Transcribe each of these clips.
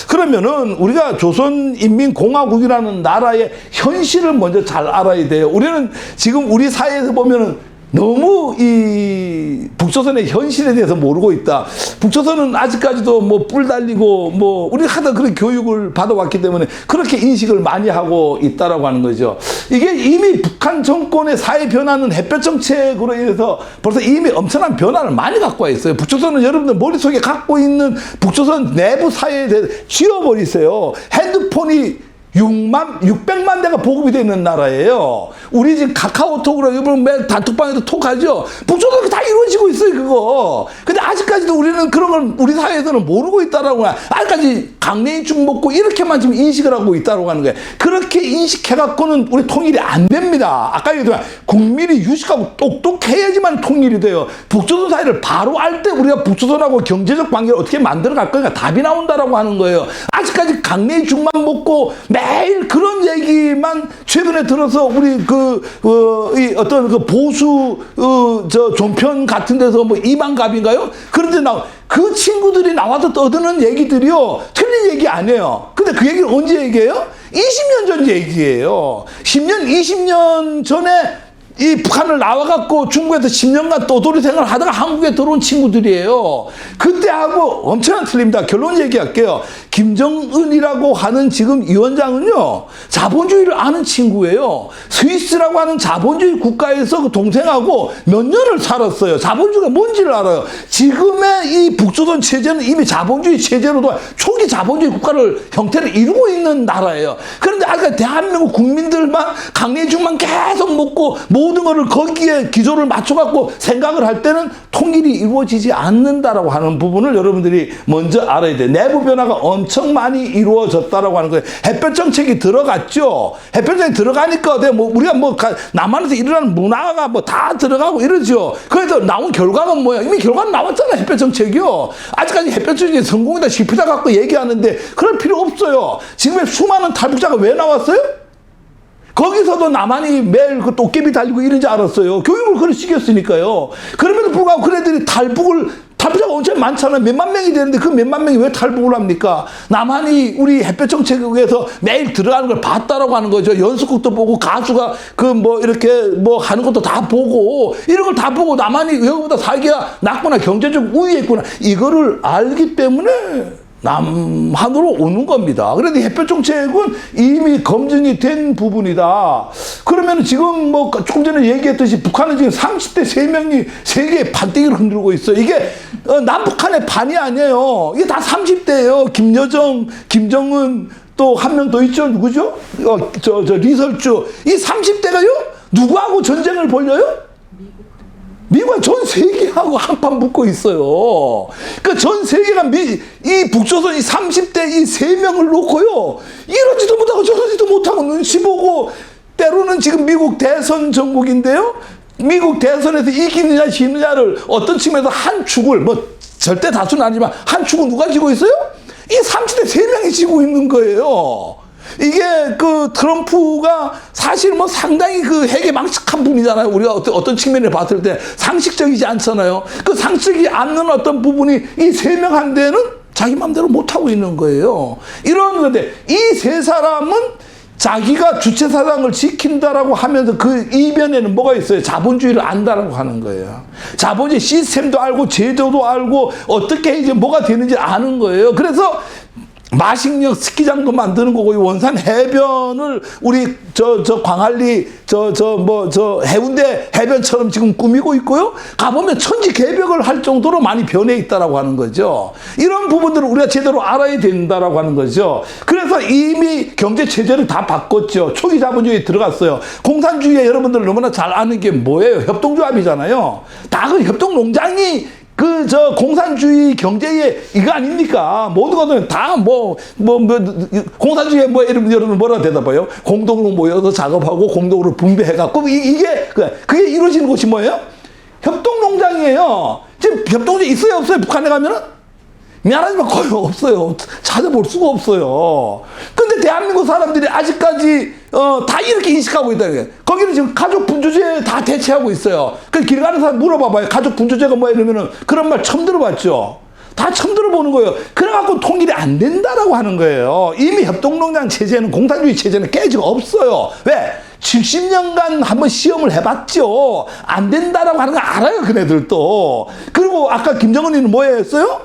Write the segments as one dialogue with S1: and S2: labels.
S1: 그러면은 우리가 조선인민공화국이라는 나라의 현실을 먼저 잘 알아야 돼요. 우리는 지금 우리 사회에서 보면은 너무 이 북조선의 현실에 대해서 모르고 있다. 북조선은 아직까지도 뭐 뿔 달리고 뭐 우리가 하다 그런 교육을 받아왔기 때문에 그렇게 인식을 많이 하고 있다라고 하는 거죠. 이게 이미 북한 정권의 사회 변화는 햇볕 정책으로 인해서 벌써 이미 엄청난 변화를 많이 갖고 와 있어요. 북조선은 여러분들 머릿속에 갖고 있는 북조선 내부 사회에 대해서 지워버리세요. 핸드폰이 600만 대가 보급이 되어 있는 나라예요. 우리 지금 카카오톡으로 이번 매일 단톡방에도 톡하죠. 북조선이 다 이루어지고 있어요, 그거. 근데 아직까지도 우리는 그런 걸 우리 사회에서는 모르고 있다라고 하는, 아직까지 강냉이죽 먹고 이렇게만 지금 인식을 하고 있다라고 하는 거예요. 그렇게 인식해갖고는 우리 통일이 안 됩니다. 아까 얘기했지만 국민이 유식하고 똑똑해야지만 통일이 돼요. 북조선 사회를 바로 알 때 우리가 북조선하고 경제적 관계를 어떻게 만들어갈 거니까 답이 나온다라고 하는 거예요. 아직까지 강냉이죽만 먹고 매일 그런 얘기만 최근에 들어서 우리 이 어떤 그 보수 저 종편 같은 데서 뭐 이만갑인가요? 그런데 그 친구들이 나와서 떠드는 얘기들이요, 틀린 얘기 아니에요. 근데 그 얘기를 언제 얘기해요? 20년 전 얘기예요. 10년, 20년 전에 이 북한을 나와갖고 중국에서 10년간 떠돌이 생활을 하다가 한국에 들어온 친구들이에요. 그때하고 엄청나게 틀립니다. 결론 얘기할게요. 김정은이라고 하는 지금 위원장은요, 자본주의를 아는 친구예요. 스위스라고 하는 자본주의 국가에서 그 동생하고 몇 년을 살았어요. 자본주의가 뭔지를 알아요. 지금의 이 북조선 체제는 이미 자본주의 체제로도 초기 자본주의 국가를 형태를 이루고 있는 나라예요. 그런데 아까 대한민국 국민들만 강냉이죽만 계속 먹고 모든 거를 거기에 기조를 맞춰갖고 생각을 할 때는 통일이 이루어지지 않는다라고 하는 부분을 여러분들이 먼저 알아야 돼요. 내부 변화가 엄청 많이 이루어졌다라고 하는 거예요. 햇볕 정책이 들어갔죠. 햇볕 정책이 들어가니까 우리가 남한에서 일어나는 문화가 다 들어가고 이러죠. 그래서 나온 결과는 뭐야? 이미 결과는 나왔잖아, 햇볕 정책이요. 아직까지 햇볕 정책이 성공이다 실패다 갖고 얘기하는데 그럴 필요 없어요. 지금의 수많은 탈북자가 왜 나왔어요? 거기서도 남한이 매일 그 도깨비 달리고 이런지 알았어요. 교육을 그렇게 시켰으니까요. 그럼에도 불구하고 그 애들이 탈북자가 엄청 많잖아요. 몇만 명이 되는데 그 몇만 명이 왜 탈북을 합니까? 남한이 우리 햇볕 정책에서 매일 들어가는 걸 봤다라고 하는 거죠. 연습곡도 보고 가수가 이렇게 하는 것도 다 보고 이런 걸 다 보고 남한이 여기보다 살기가 낫구나, 경제적 우위에 있구나, 이거를 알기 때문에 남한으로 오는 겁니다. 그런데 햇볕 정책은 이미 검증이 된 부분이다. 그러면 지금 조금 전에 얘기했듯이 북한은 지금 30대 3명이 세계의 판때기를 흔들고 있어요. 이게 남북한의 판이 아니에요. 이게 다 30대예요. 김여정, 김정은, 또 한 명 더 있죠. 누구죠? 리설주. 이 30대가요? 누구하고 전쟁을 벌려요? 미국은 전 세계하고 한판 붙고 있어요. 그러니까 전 세계가 이 북조선 이 30대 이 3명을 놓고요, 이러지도 못하고 저러지도 못하고 눈치 보고, 때로는 지금 미국 대선 전국인데요, 미국 대선에서 이기느냐 지느냐를 어떤 측면에서 한 축을, 절대 다수는 아니지만 한 축은 누가 지고 있어요? 이 30대 3명이 지고 있는 거예요. 이게 트럼프가 사실 상당히 해괴망측한 분이잖아요. 우리가 어떤 측면에 봤을 때 상식적이지 않잖아요. 그 상식이 않는 어떤 부분이 이 3명한테는 자기 맘대로 못하고 있는 거예요. 이런 건데, 이 3사람은 자기가 주체사상을 지킨다라고 하면서 그 이면에는 뭐가 있어요? 자본주의를 안다라고 하는 거예요. 자본주의 시스템도 알고 제도도 알고 어떻게 이제 뭐가 되는지 아는 거예요. 그래서 마식령 스키장도 만드는 거고, 원산 해변을 우리 광안리 해운대 해변처럼 지금 꾸미고 있고요. 가보면 천지개벽을 할 정도로 많이 변해 있다라고 하는 거죠. 이런 부분들을 우리가 제대로 알아야 된다라고 하는 거죠. 그래서 이미 경제 체제를 다 바꿨죠. 초기 자본주의에 들어갔어요. 공산주의에 여러분들 너무나 잘 아는 게 뭐예요? 협동조합이잖아요. 다 그 협동농장이 공산주의 경제의 이거 아닙니까? 모든 것은 다 공산주의에 여러분 뭐라 대답해요? 공동으로 모여서 작업하고 공동으로 분배해갖고 그게 이루어지는 곳이 뭐예요? 협동농장이에요. 지금 협동조합 있어요, 없어요? 북한에 가면은? 미안하지만 거의 없어요. 찾아볼 수가 없어요. 근데 대한민국 사람들이 아직까지 다 이렇게 인식하고 있다는 거예요. 거기는 지금 가족 분조제 다 대체하고 있어요. 그 길 가는 사람 물어봐봐요. 가족 분조제가 뭐야 이러면은 그런 말 처음 들어봤죠. 다 처음 들어보는 거예요. 그래갖고 통일이 안 된다라고 하는 거예요. 이미 협동농장 체제는, 공산주의 체제는 깨지가 없어요. 왜? 70년간 한번 시험을 해봤죠. 안 된다라고 하는 거 알아요, 그네들도. 그리고 아까 김정은이는 뭐 했어요?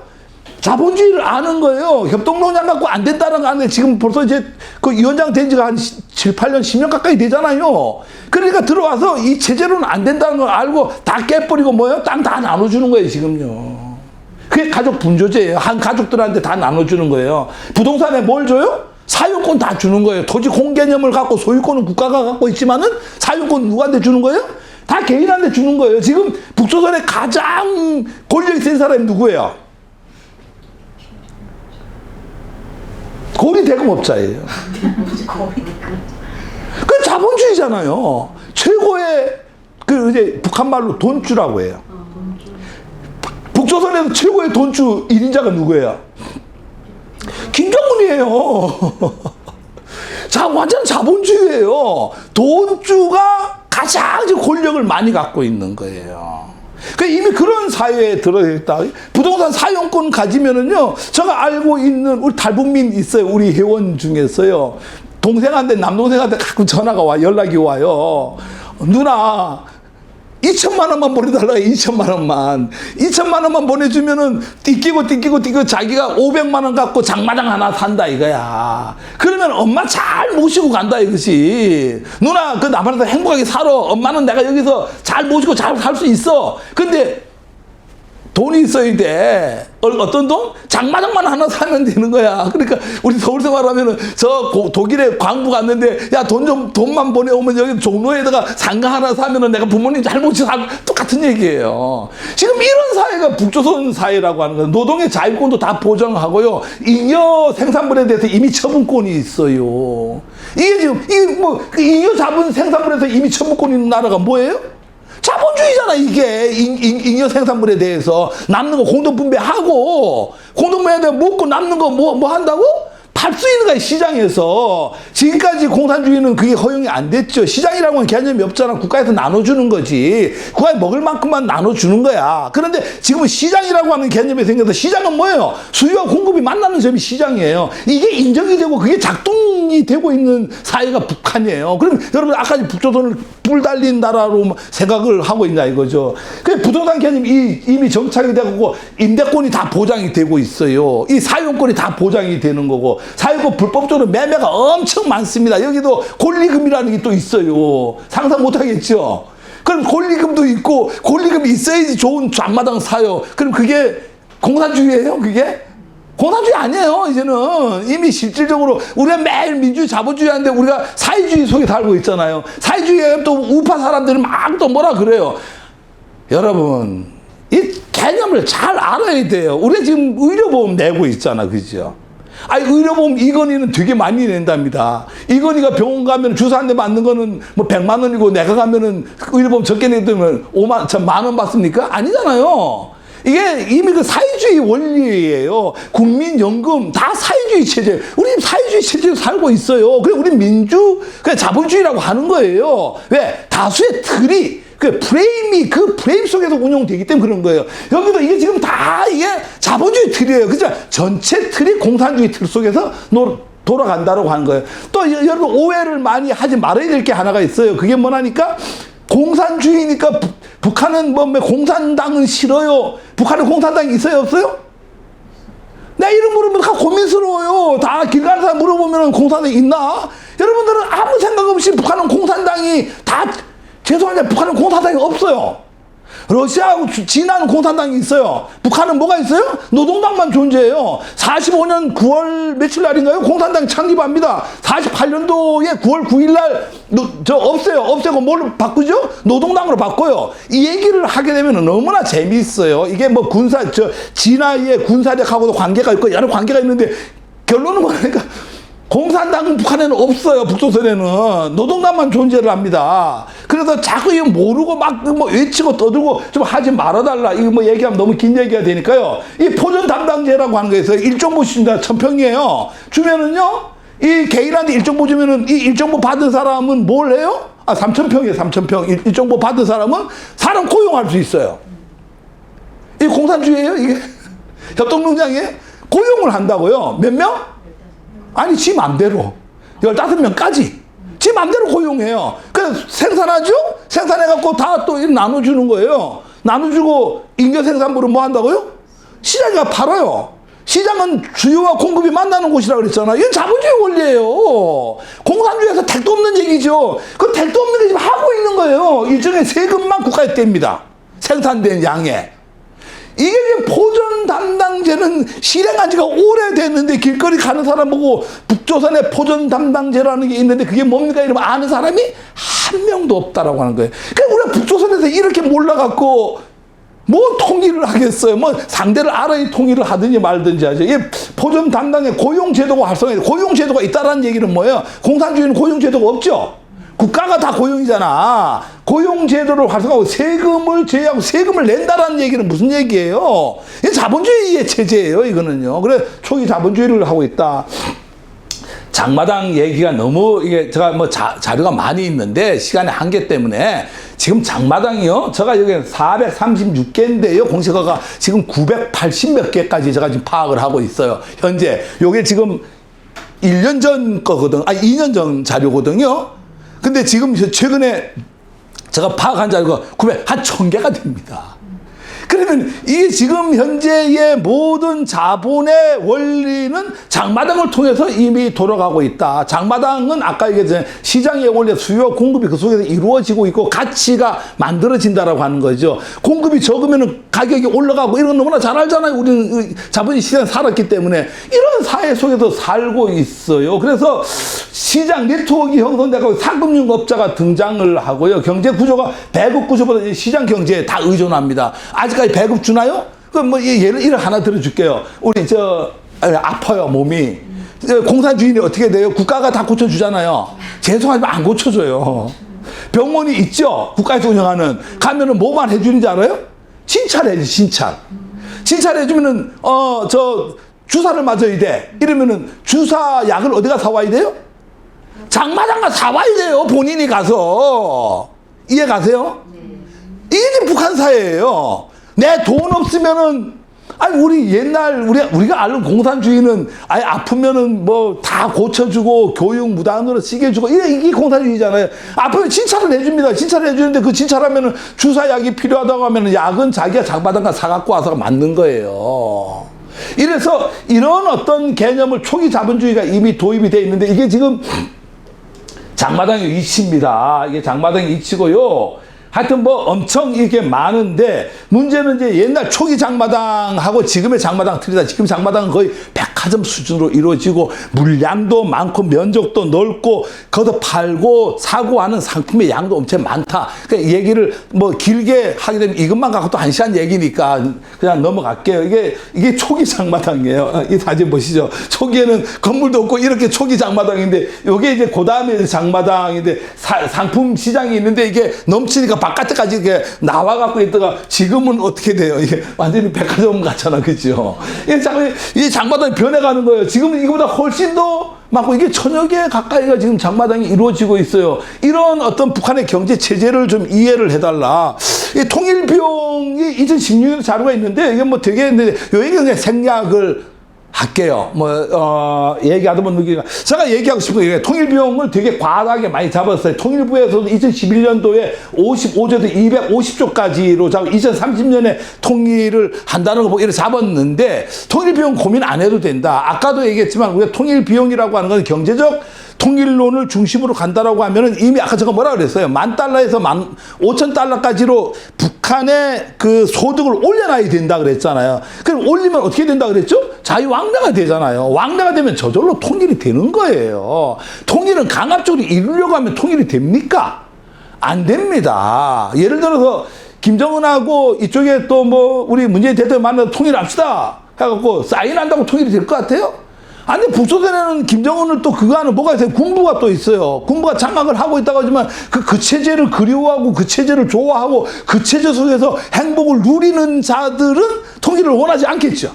S1: 자본주의를 아는 거예요. 협동농장 갖고 안 된다는 거 아는데 지금 벌써 이제 그 위원장 된 지가 한 7, 8년, 10년 가까이 되잖아요. 그러니까 들어와서 이 체제로는 안 된다는 걸 알고 다 깨버리고 뭐예요? 땅 다 나눠주는 거예요, 지금요. 그게 가족 분조제예요. 한 가족들한테 다 나눠주는 거예요. 부동산에 뭘 줘요? 사유권 다 주는 거예요. 토지 공개념을 갖고 소유권은 국가가 갖고 있지만은 사유권 누구한테 주는 거예요? 다 개인한테 주는 거예요. 지금 북조선의 가장 권력이 센 사람이 누구예요? 고리대금업자예요. 그 자본주의잖아요. 최고의 그 이제 북한 말로 돈주라고 해요. 북조선에서 최고의 돈주 1인자가 누구예요? 김정은이에요. 자, 완전 자본주의예요. 돈주가 가장 권력을 많이 갖고 있는 거예요. 이미 그런 사회에 들어있다. 부동산 사용권 가지면은요, 제가 알고 있는 우리 탈북민 있어요. 우리 회원 중에서요. 동생한테, 남동생한테 가끔 전화가 와, 연락이 와요. 누나, 2천만 원만 보내달라. 2천만 원만. 2천만 원만 보내주면은 띠끼고 자기가 500만 원 갖고 장마당 하나 산다 이거야. 그러면 엄마 잘 모시고 간다 이것이. 누나 그 남한에서 행복하게 살아. 엄마는 내가 여기서 잘 모시고 잘 살 수 있어. 근데 돈이 있어야 돼. 어떤 돈? 장마당만 하나 사면 되는 거야. 그러니까 우리 서울 생활하면은 저 독일에 광부 갔는데 야 돈만 보내오면 여기 종로에다가 상가 하나 사면은 내가 부모님 잘 모시고 살 똑같은 얘기예요. 지금 이런 사회가 북조선 사회라고 하는 거예요. 노동의 자유권도 다 보장하고요. 잉여 생산물에 대해서 이미 처분권이 있어요. 이게 지금 그 잉여 잡은 생산물에서 이미 처분권 있는 나라가 뭐예요? 자본주의잖아, 이게. 잉여 생산물에 대해서 남는 거 공동 분배하고, 공동 분배에 먹고 남는 거 뭐 한다고? 팔 수 있는 거야, 시장에서. 지금까지 공산주의는 그게 허용이 안 됐죠. 시장이라고 하는 개념이 없잖아. 국가에서 나눠주는 거지. 국가에 먹을 만큼만 나눠주는 거야. 그런데 지금은 시장이라고 하는 개념이 생겨서 시장은 뭐예요? 수요와 공급이 만나는 점이 시장이에요. 이게 인정이 되고 그게 작동이 되고 있는 사회가 북한이에요. 그럼 여러분 아까 북조선을 뿔 달린 나라로 생각을 하고 있냐 이거죠. 그 부동산 개념이 이미 정착이 되고 임대권이 다 보장이 되고 있어요. 이 사용권이 다 보장이 되는 거고 사유권 불법적으로 매매가 엄청 많습니다. 여기도 권리금이라는 게 또 있어요. 상상 못하겠죠. 그럼 권리금도 있고 권리금이 있어야지 좋은 앞마당 사요. 그럼 그게 공산주의예요? 그게? 공산주의 아니에요. 이제는 이미 실질적으로 우리가 매일 민주주의 자본주의 하는데 우리가 사회주의 속에 살고 있잖아요. 사회주의에 또 우파 사람들은 막 또 뭐라 그래요. 여러분 이 개념을 잘 알아야 돼요. 우리가 지금 의료보험 내고 있잖아. 그죠? 아니, 의료보험 이건희는 되게 많이 낸답니다. 이건희가 병원 가면 주사 한 대 맞는 거는 뭐 100만 원이고 내가 가면은 의료보험 적게 내면 10,000만 원 받습니까? 아니잖아요. 이게 이미 그 사회주의 원리예요. 국민연금 다 사회주의 체제. 우리 사회주의 체제로 살고 있어요. 그래 우리 그냥 자본주의라고 하는 거예요. 왜? 다수의 틀이 그 프레임 속에서 운영되기 때문에 그런 거예요. 여기도 이게 지금 다 이게 자본주의 틀이에요. 그죠? 전체 틀이 공산주의 틀 속에서 돌아간다고 하는 거예요. 또 여러분 오해를 많이 하지 말아야 될 게 하나가 있어요. 그게 뭐냐니까 공산주의니까 북한은 공산당은 싫어요. 북한에 공산당이 있어요, 없어요? 내 이름 물으면 다 고민스러워요. 다 길 가는 사람 물어보면 공산당이 있나? 여러분들은 아무 생각 없이 북한은 공산당이 죄송한데 북한은 공산당이 없어요. 러시아하고 진화는 공산당이 있어요. 북한은 뭐가 있어요? 노동당만 존재해요. 45년 9월 며칠 날인가요? 공산당이 창립합니다. 48년도에 9월 9일 날 없애고 뭘로 바꾸죠? 노동당으로 바꿔요. 이 얘기를 하게 되면 너무나 재미있어요. 이게 진화의 군사력하고도 관계가 있고 여러 관계가 있는데 결론은 뭐냐니까 공산당은 북한에는 없어요. 북조선에는 노동당만 존재를 합니다. 그래서 자꾸 이거 모르고 막 뭐 외치고 떠들고 좀 하지 말아달라. 이거 뭐 얘기하면 너무 긴 얘기가 되니까요. 이 포전 담당제라고 하는 거에서 일정부 주신다. 1,000평이에요. 주면은요, 이 개인한테 일정부 주면은 이 일정부 받은 사람은 뭘 해요? 3,000평이에요. 3,000평. 일정부 받은 사람은 사람 고용할 수 있어요. 이 공산주의예요, 이게? 협동농장이에요? 고용을 한다고요. 몇 명? 아니, 지 맘대로 15명까지 지 맘대로 고용해요. 그래서 생산하죠? 생산해갖고 다 또 나눠주는 거예요. 나눠주고 인력 생산부를 뭐 한다고요? 시장이 팔아요. 시장은 주요와 공급이 만나는 곳이라고 그랬잖아. 이건 자본주의 원리예요. 공산주의에서 택도 없는 얘기죠. 그 택도 없는 게 지금 하고 있는 거예요. 일종의 세금만 국가에 뗍니다. 생산된 양에. 이게 포전 담당제는 실행한 지가 오래됐는데 길거리 가는 사람 보고 북조선에 포전 담당제라는 게 있는데 그게 뭡니까? 이러면 아는 사람이 한 명도 없다라고 하는 거예요. 그러니까 우리가 북조선에서 이렇게 몰라갖고 뭐 통일을 하겠어요? 뭐 상대를 알아야 통일을 하든지 말든지 하죠. 이 포전 담당의 고용제도가 활성화돼. 고용제도가 있다라는 얘기는 뭐예요? 공산주의는 고용제도가 없죠. 국가가 다 고용이잖아. 고용제도를 활성화하고 세금을 제외하고 세금을 낸다라는 얘기는 무슨 얘기예요? 이게 자본주의의 체제예요, 이거는요. 그래, 초기 자본주의를 하고 있다. 장마당 얘기가 너무, 이게 제가 뭐 자료가 많이 있는데 시간의 한계 때문에 지금 장마당이요. 제가 여기 436개인데요. 공시가가 지금 980몇 개까지 제가 지금 파악을 하고 있어요. 현재. 요게 지금 1년 전 거거든. 2년 전 자료거든요. 근데 지금 최근에 제가 파악한 자료가 한 1,000개가 됩니다. 그러면 이 지금 현재의 모든 자본의 원리는 장마당을 통해서 이미 돌아가고 있다. 장마당은 아까 얘기했잖아요. 시장의 원리, 수요와 공급이 그 속에서 이루어지고 있고 가치가 만들어진다라고 하는 거죠. 공급이 적으면 가격이 올라가고 이런 건 너무나 잘 알잖아요. 우리는 자본주의 시장에 살았기 때문에 이런 사회 속에서 살고 있어요. 그래서 시장 네트워크 형성되고 상금융업자가 등장을 하고요. 경제 구조가 배급 구조보다 시장 경제에 다 의존합니다. 아직까지 배급 주나요? 그럼 뭐 예를 하나 들어줄게요. 우리 아파요 몸이. 공산주의는 어떻게 돼요? 국가가 다 고쳐주잖아요. 죄송하지만 안 고쳐줘요. 병원이 있죠. 국가에서 운영하는. 가면은 뭐만 해주는지 알아요? 진찰해야지, 진찰. 진찰해주면은 주사를 맞아야 돼. 이러면은 주사 약을 어디가 사와야 돼요? 장마당 가서 사와야 돼요. 본인이 가서. 이해 가세요? 이게 지금 북한 사회예요. 내 돈 없으면은, 아니, 우리가 아는 공산주의는 아예 아프면은 뭐 다 고쳐주고 교육 무단으로 시켜주고 이게 공산주의잖아요. 아프면 진찰을 해줍니다. 진찰을 해주는데 그 진찰하면은 주사약이 필요하다고 하면은 약은 자기가 장마당 가서 사갖고 와서 맞는 거예요. 이래서 이런 어떤 개념을 초기 자본주의가 이미 도입이 돼 있는데 이게 지금 장마당의 이치입니다. 이게 장마당의 이치고요. 하여튼 뭐 엄청 이게 많은데 문제는 이제 옛날 초기 장마당하고 지금의 장마당 틀리다. 지금 장마당은 거의 백화점 수준으로 이루어지고 물량도 많고 면적도 넓고 거기서 팔고 사고 하는 상품의 양도 엄청 많다. 그러니까 얘기를 뭐 길게 하게 되면 이것만 갖고 또 1시간 얘기니까 그냥 넘어갈게요. 이게 초기 장마당이에요. 이 사진 보시죠. 초기에는 건물도 없고 이렇게 초기 장마당인데 이게 이제 그 다음에 장마당인데 상품 시장이 있는데 이게 넘치니까 바깥에까지 이렇게 나와갖고 있다가 지금은 어떻게 돼요? 이게 완전히 백화점 같잖아. 그죠? 이 장마당이 변해가는 거예요. 지금은 이거보다 훨씬 더 많고 이게 1,000여 개 가까이가 지금 장마당이 이루어지고 있어요. 이런 어떤 북한의 경제 체제를 좀 이해를 해달라. 이 통일비용이 2016년 자료가 있는데 이게 뭐 되게 있는데 요 얘기는 그냥 생략을 할게요. 얘기하다 보면 느끼니까. 제가 얘기하고 싶은 게 통일비용을 되게 과하게 많이 잡았어요. 통일부에서도 2011년도에 55조에서 250조까지로 잡고 2030년에 통일을 한다는 거 보고 이렇게 잡았는데 통일비용 고민 안 해도 된다. 아까도 얘기했지만 우리가 통일비용이라고 하는 건 경제적 통일론을 중심으로 간다라고 하면은 이미 아까 제가 뭐라 그랬어요? $10,000에서 15,000달러까지로 북한의 그 소득을 올려놔야 된다 그랬잖아요. 그럼 올리면 어떻게 된다 그랬죠? 자유왕래가 되잖아요. 왕래가 되면 저절로 통일이 되는 거예요. 통일은 강압적으로 이루려고 하면 통일이 됩니까? 안 됩니다. 예를 들어서 김정은하고 이쪽에 또 뭐 우리 문재인 대통령 만나서 통일합시다 해갖고 사인한다고 통일이 될 것 같아요? 아니, 북소련에는 김정은을 또 그거 하는 뭐가 있어요? 군부가 또 있어요. 군부가 장악을 하고 있다고 하지만 그 체제를 그리워하고 그 체제를 좋아하고 그 체제 속에서 행복을 누리는 자들은 통일을 원하지 않겠죠.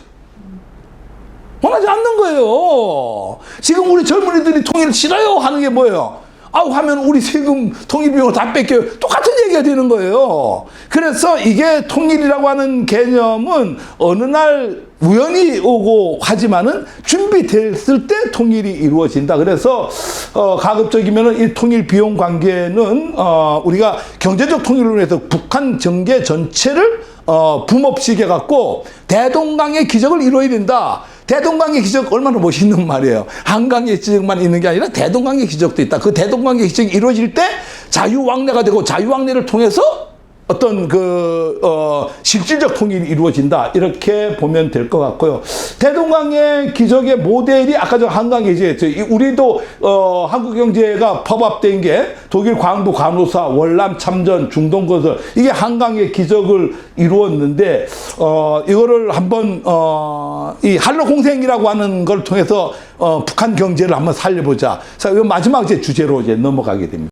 S1: 원하지 않는 거예요. 지금 우리 젊은이들이 통일을 싫어요 하는 게 뭐예요? 아우 하면 우리 세금 통일 비용을 다 뺏겨요. 똑같은 얘기가 되는 거예요. 그래서 이게 통일이라고 하는 개념은 어느 날 우연히 오고 하지만은 준비됐을 때 통일이 이루어진다. 그래서 가급적이면은 이 통일 비용 관계는 우리가 경제적 통일을 위해서 북한 정계 전체를 붐업시켜 갖고 대동강의 기적을 이루어야 된다. 대동강의 기적 얼마나 멋있는 말이에요. 한강의 기적만 있는 게 아니라 대동강의 기적도 있다. 그 대동강의 기적이 이루어질 때 자유왕래가 되고 자유왕래를 통해서 어떤 실질적 통일이 이루어진다. 이렇게 보면 될 것 같고요. 대동강의 기적의 모델이 아까 저 한강의 기적이었죠. 우리도 한국 경제가 팝업된 게 독일 광부 간호사, 월남 참전, 중동건설 이게 한강의 기적을 이루었는데 이거를 한번 이 한로공생이라고 하는 걸 통해서 북한 경제를 한번 살려보자. 자, 이 마지막 제 주제로 이제 넘어가게 됩니다.